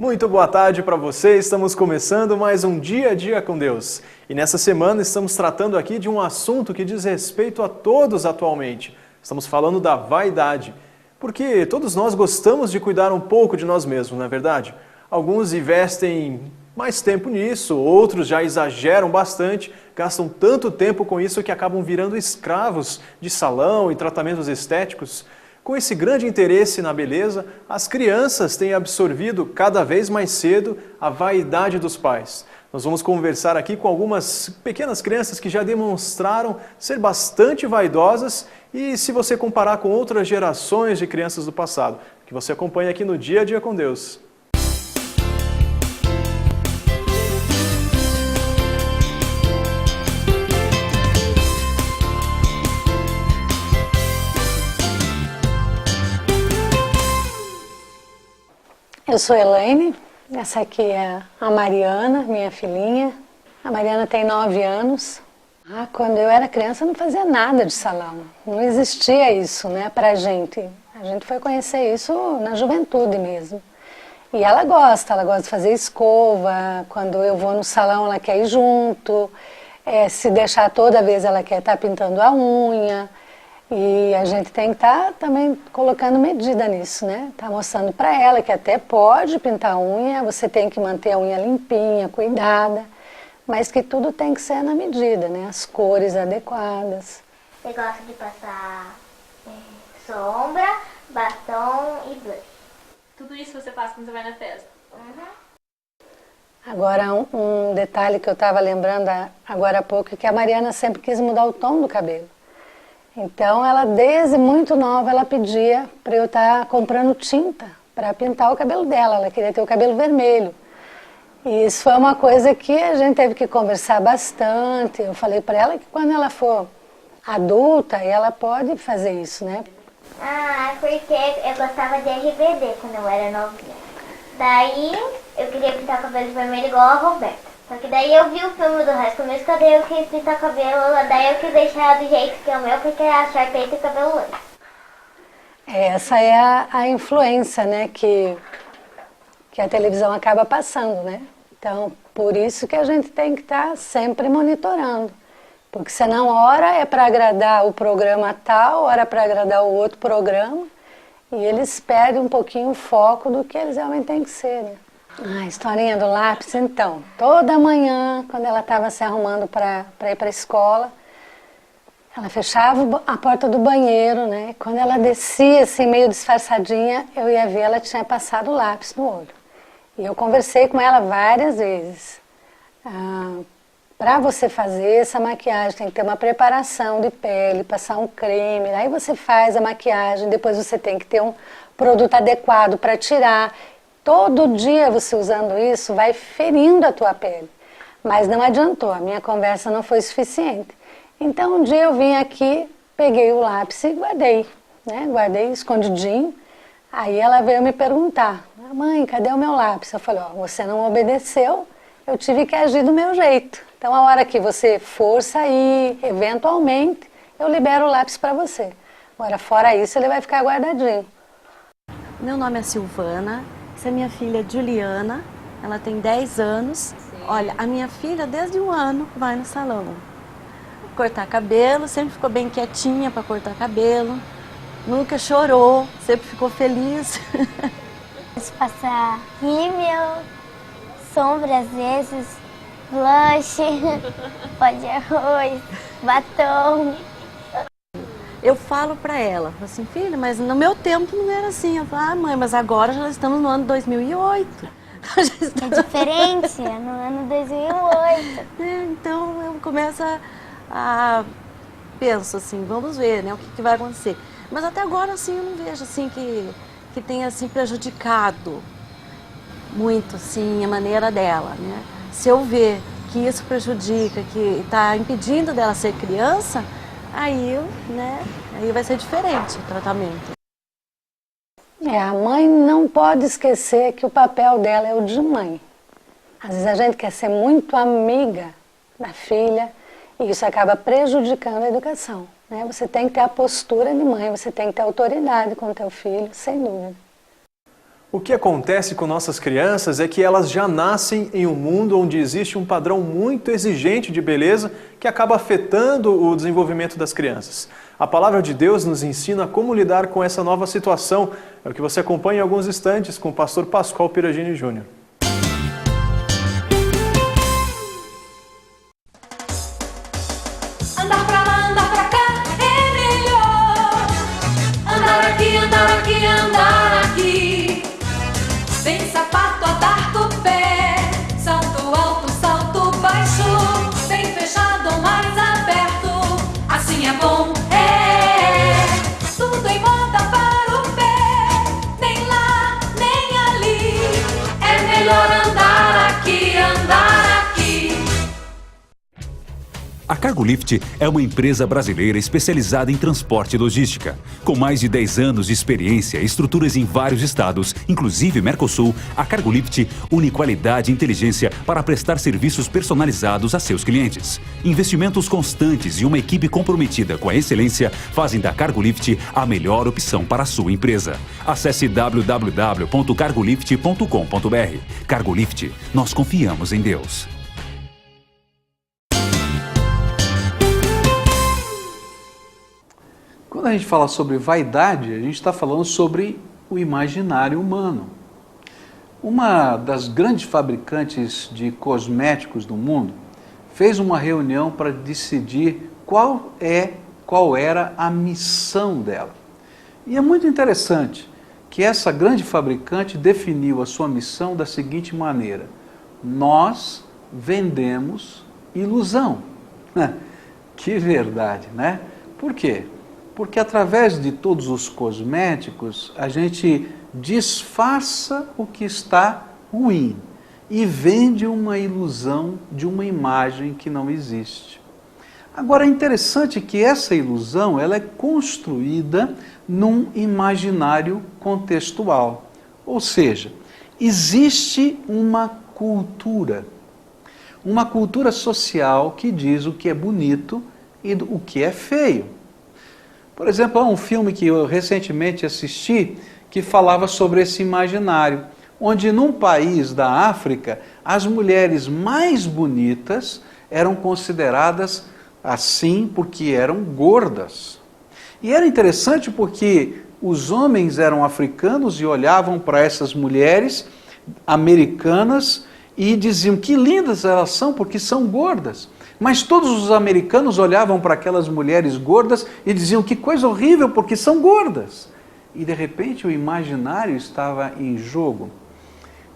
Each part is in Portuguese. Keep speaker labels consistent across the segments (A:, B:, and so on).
A: Muito boa tarde para você, estamos começando mais um Dia a Dia com Deus. E nessa semana estamos tratando aqui de um assunto que diz respeito a todos atualmente. Estamos falando da vaidade, porque todos nós gostamos de cuidar um pouco de nós mesmos, não é verdade? Alguns investem mais tempo nisso, outros já exageram bastante, gastam tanto tempo com isso que acabam virando escravos de salão e tratamentos estéticos. Com esse grande interesse na beleza, as crianças têm absorvido cada vez mais cedo a vaidade dos pais. Nós vamos conversar aqui com algumas pequenas crianças que já demonstraram ser bastante vaidosas e se você comparar com outras gerações de crianças do passado, que você acompanha aqui no Dia a Dia com Deus.
B: Eu sou Elaine, essa aqui é a Mariana, minha filhinha. A Mariana tem 9 anos. Quando eu era criança eu não fazia nada de salão, não existia isso, né, pra gente. A gente foi conhecer isso na juventude mesmo. E ela gosta de fazer escova, quando eu vou no salão ela quer ir junto, se deixar toda vez ela quer estar pintando a unha. E a gente tem que estar também colocando medida nisso, né? Tá mostrando para ela que até pode pintar a unha, você tem que manter a unha limpinha, cuidada, mas que tudo tem que ser na medida, né? As cores adequadas.
C: Eu gosto de passar sombra, batom e blush.
D: Tudo isso você faz quando você vai na festa?
C: Uhum.
B: Agora, um detalhe que eu estava lembrando agora há pouco, é que a Mariana sempre quis mudar o tom do cabelo. Então, ela desde muito nova, ela pedia para eu estar comprando tinta para pintar o cabelo dela. Ela queria ter o cabelo vermelho. E isso foi uma coisa que a gente teve que conversar bastante. Eu falei para ela que quando ela for adulta, ela pode fazer isso, né?
C: Porque eu gostava de RBD quando eu era novinha. Daí, eu queria pintar o cabelo vermelho igual a Roberta. Só que daí eu vi o filme do High School Musical, daí eu quis pintar o cabelo, daí eu quis deixar do jeito que é o meu, porque a Sharpay tem cabelo loiro.
B: Essa é a influência, né, que a televisão acaba passando, né? Então, por isso que a gente tem que estar sempre monitorando. Porque senão, hora é para agradar o programa tal, hora é para agradar o outro programa, e eles perdem um pouquinho o foco do que eles realmente têm que ser, né? A historinha do lápis, então, toda manhã, quando ela estava se arrumando para ir para a escola, ela fechava a porta do banheiro, né? Quando ela descia, assim, meio disfarçadinha, eu ia ver, ela tinha passado o lápis no olho. E eu conversei com ela várias vezes. Para você fazer essa maquiagem, tem que ter uma preparação de pele, passar um creme, aí você faz a maquiagem, depois você tem que ter um produto adequado para tirar. Todo dia você usando isso vai ferindo a tua pele. Mas não adiantou, a minha conversa não foi suficiente. Então um dia eu vim aqui, peguei o lápis e guardei, né? Guardei escondidinho. Aí ela veio me perguntar, mãe, cadê o meu lápis? Eu falei, você não obedeceu, eu tive que agir do meu jeito. Então a hora que você for sair, eventualmente, eu libero o lápis para você. Agora fora isso ele vai ficar guardadinho.
E: Meu nome é Silvana. Essa é minha filha Juliana, ela tem 10 anos. Sim. Olha, a minha filha desde 1 ano vai no salão. Cortar cabelo, sempre ficou bem quietinha para cortar cabelo. Nunca chorou, sempre ficou feliz.
C: Passar rímel, sombra às vezes, blush, pó de arroz, batom.
E: Eu falo pra ela, assim, filha, mas no meu tempo não era assim. Eu falo, mãe, mas agora já estamos no ano 2008.
C: É diferente, é no ano 2008.
E: Então eu começo penso assim, vamos ver, né, o que vai acontecer. Mas até agora, assim, eu não vejo, assim, que tenha, assim, prejudicado muito, assim, a maneira dela, né. Se eu ver que isso prejudica, que está impedindo dela ser criança, aí vai ser diferente o tratamento.
B: A mãe não pode esquecer que o papel dela é o de mãe. Às vezes a gente quer ser muito amiga da filha e isso acaba prejudicando a educação, né? Você tem que ter a postura de mãe, você tem que ter autoridade com o teu filho, sem dúvida.
A: O que acontece com nossas crianças é que elas já nascem em um mundo onde existe um padrão muito exigente de beleza que acaba afetando o desenvolvimento das crianças. A palavra de Deus nos ensina como lidar com essa nova situação. É o que você acompanha em alguns instantes com o pastor Pascoal Piragini Júnior.
F: Andar pra lá, andar pra cá é melhor. Andar aqui, andar aqui, andar aqui. Sem sapato a dar do pé. Salto alto, salto baixo. Bem fechado ou mais aberto. Assim é bom, tudo em moda para o pé. Nem lá, nem ali. É melhor andar aqui, andar aqui.
G: A Cargolift é uma empresa brasileira especializada em transporte e logística. Com mais de 10 anos de experiência e estruturas em vários estados, inclusive Mercosul, a Cargolift une qualidade e inteligência para prestar serviços personalizados a seus clientes. Investimentos constantes e uma equipe comprometida com a excelência fazem da Cargolift a melhor opção para a sua empresa. Acesse www.cargolift.com.br. Cargolift, nós confiamos em Deus.
H: Quando a gente fala sobre vaidade, a gente está falando sobre o imaginário humano. Uma das grandes fabricantes de cosméticos do mundo fez uma reunião para decidir qual era a missão dela. E é muito interessante que essa grande fabricante definiu a sua missão da seguinte maneira: nós vendemos ilusão. Que verdade, né? Por quê? Porque através de todos os cosméticos, a gente disfarça o que está ruim e vende uma ilusão de uma imagem que não existe. Agora, é interessante que essa ilusão ela é construída num imaginário contextual. Ou seja, existe uma cultura social que diz o que é bonito e o que é feio. Por exemplo, há um filme que eu recentemente assisti que falava sobre esse imaginário, onde num país da África, as mulheres mais bonitas eram consideradas assim porque eram gordas. E era interessante porque os homens eram africanos e olhavam para essas mulheres americanas e diziam que lindas elas são porque são gordas. Mas todos os americanos olhavam para aquelas mulheres gordas e diziam que coisa horrível porque são gordas. E de repente o imaginário estava em jogo.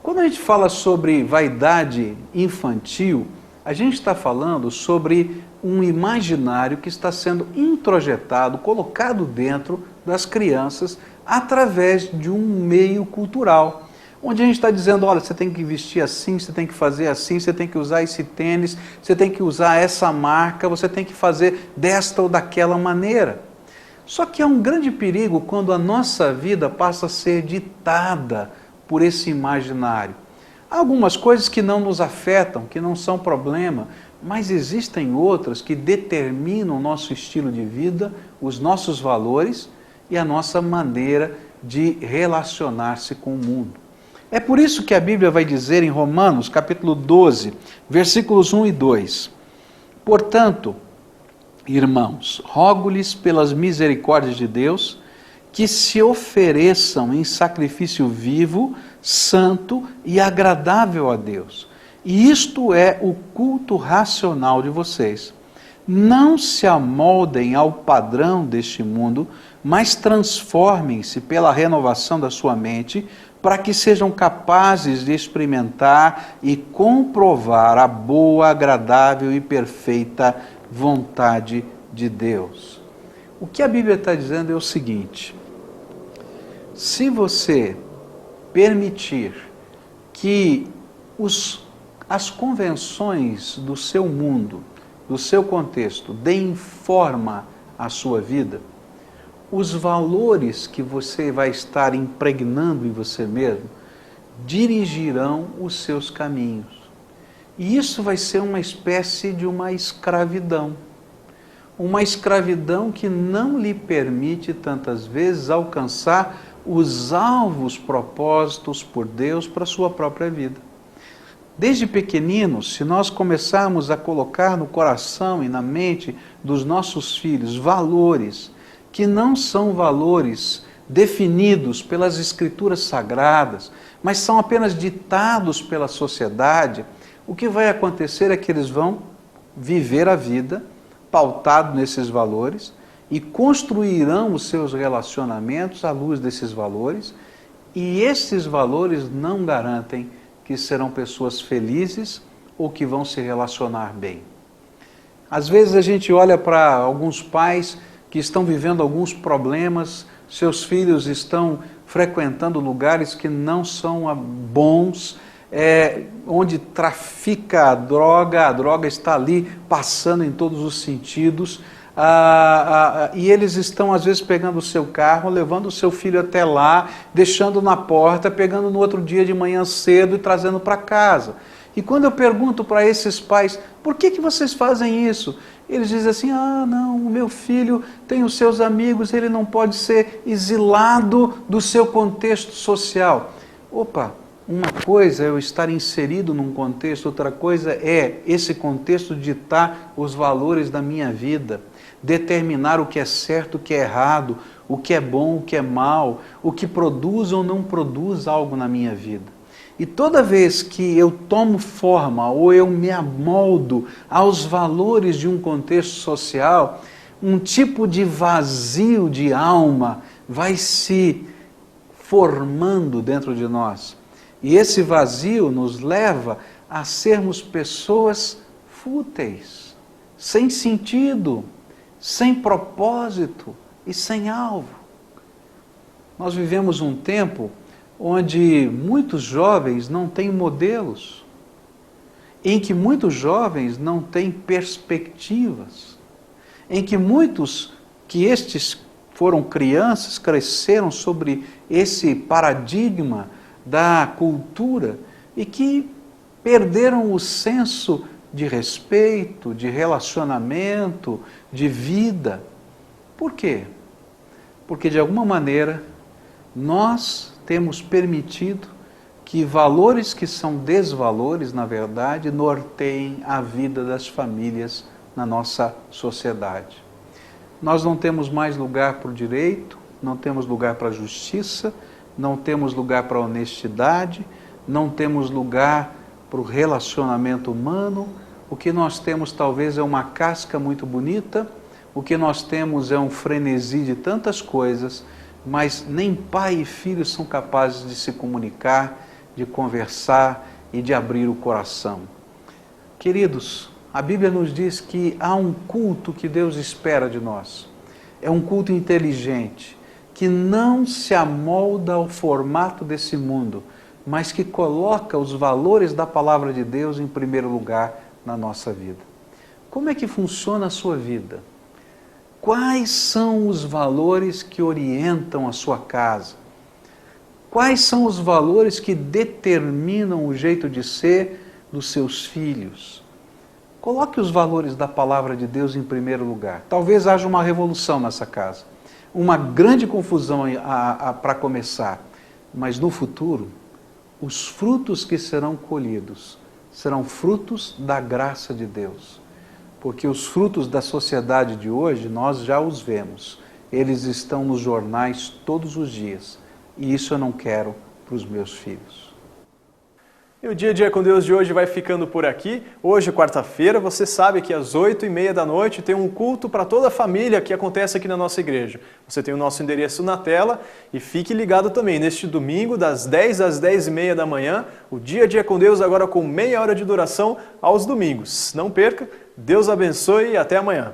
H: Quando a gente fala sobre vaidade infantil, a gente está falando sobre um imaginário que está sendo introjetado, colocado dentro das crianças através de um meio cultural. Onde a gente está dizendo, olha, você tem que vestir assim, você tem que fazer assim, você tem que usar esse tênis, você tem que usar essa marca, você tem que fazer desta ou daquela maneira. Só que há um grande perigo quando a nossa vida passa a ser ditada por esse imaginário. Há algumas coisas que não nos afetam, que não são problema, mas existem outras que determinam o nosso estilo de vida, os nossos valores e a nossa maneira de relacionar-se com o mundo. É por isso que a Bíblia vai dizer em Romanos, capítulo 12, versículos 1 e 2. Portanto, irmãos, rogo-lhes pelas misericórdias de Deus, que se ofereçam em sacrifício vivo, santo e agradável a Deus. E isto é o culto racional de vocês. Não se amoldem ao padrão deste mundo, mas transformem-se pela renovação da sua mente, para que sejam capazes de experimentar e comprovar a boa, agradável e perfeita vontade de Deus. O que a Bíblia está dizendo é o seguinte: se você permitir que as convenções do seu mundo, do seu contexto, deem forma à sua vida, os valores que você vai estar impregnando em você mesmo dirigirão os seus caminhos. E isso vai ser uma espécie de uma escravidão. Uma escravidão que não lhe permite tantas vezes alcançar os alvos propostos por Deus para a sua própria vida. Desde pequeninos, se nós começarmos a colocar no coração e na mente dos nossos filhos valores que não são valores definidos pelas escrituras sagradas, mas são apenas ditados pela sociedade, o que vai acontecer é que eles vão viver a vida pautado nesses valores e construirão os seus relacionamentos à luz desses valores, e esses valores não garantem que serão pessoas felizes ou que vão se relacionar bem. Às vezes a gente olha para alguns pais que estão vivendo alguns problemas, seus filhos estão frequentando lugares que não são bons, onde trafica a droga está ali passando em todos os sentidos, e eles estão às vezes pegando o seu carro, levando o seu filho até lá, deixando na porta, pegando no outro dia de manhã cedo e trazendo para casa. E quando eu pergunto para esses pais, por que vocês fazem isso? Eles dizem assim, não, o meu filho tem os seus amigos, ele não pode ser exilado do seu contexto social. Opa, uma coisa é eu estar inserido num contexto, outra coisa é esse contexto ditar os valores da minha vida, determinar o que é certo, o que é errado, o que é bom, o que é mal, o que produz ou não produz algo na minha vida. E toda vez que eu tomo forma ou eu me amoldo aos valores de um contexto social, um tipo de vazio de alma vai se formando dentro de nós. E esse vazio nos leva a sermos pessoas fúteis, sem sentido, sem propósito e sem alvo. Nós vivemos um tempo onde muitos jovens não têm modelos, em que muitos jovens não têm perspectivas, em que muitos que estes foram crianças, cresceram sobre esse paradigma da cultura e que perderam o senso de respeito, de relacionamento, de vida. Por quê? Porque de alguma maneira nós temos permitido que valores que são desvalores, na verdade, norteiem a vida das famílias na nossa sociedade. Nós não temos mais lugar para o direito, não temos lugar para a justiça, não temos lugar para a honestidade, não temos lugar para o relacionamento humano. O que nós temos talvez é uma casca muito bonita, o que nós temos é um frenesi de tantas coisas, mas nem pai e filho são capazes de se comunicar, de conversar e de abrir o coração. Queridos, a Bíblia nos diz que há um culto que Deus espera de nós. É um culto inteligente, que não se amolda ao formato desse mundo, mas que coloca os valores da palavra de Deus em primeiro lugar na nossa vida. Como é que funciona a sua vida? Quais são os valores que orientam a sua casa? Quais são os valores que determinam o jeito de ser dos seus filhos? Coloque os valores da palavra de Deus em primeiro lugar. Talvez haja uma revolução nessa casa, uma grande confusão para começar, mas no futuro, os frutos que serão colhidos serão frutos da graça de Deus. Porque os frutos da sociedade de hoje, nós já os vemos. Eles estão nos jornais todos os dias. E isso eu não quero para os meus filhos.
A: E o Dia a Dia com Deus de hoje vai ficando por aqui. Hoje, quarta-feira, você sabe que às 8h30 da noite tem um culto para toda a família que acontece aqui na nossa igreja. Você tem o nosso endereço na tela e fique ligado também neste domingo, das 10 às 10h30 da manhã, o Dia a Dia com Deus agora com meia hora de duração aos domingos. Não perca, Deus abençoe e até amanhã.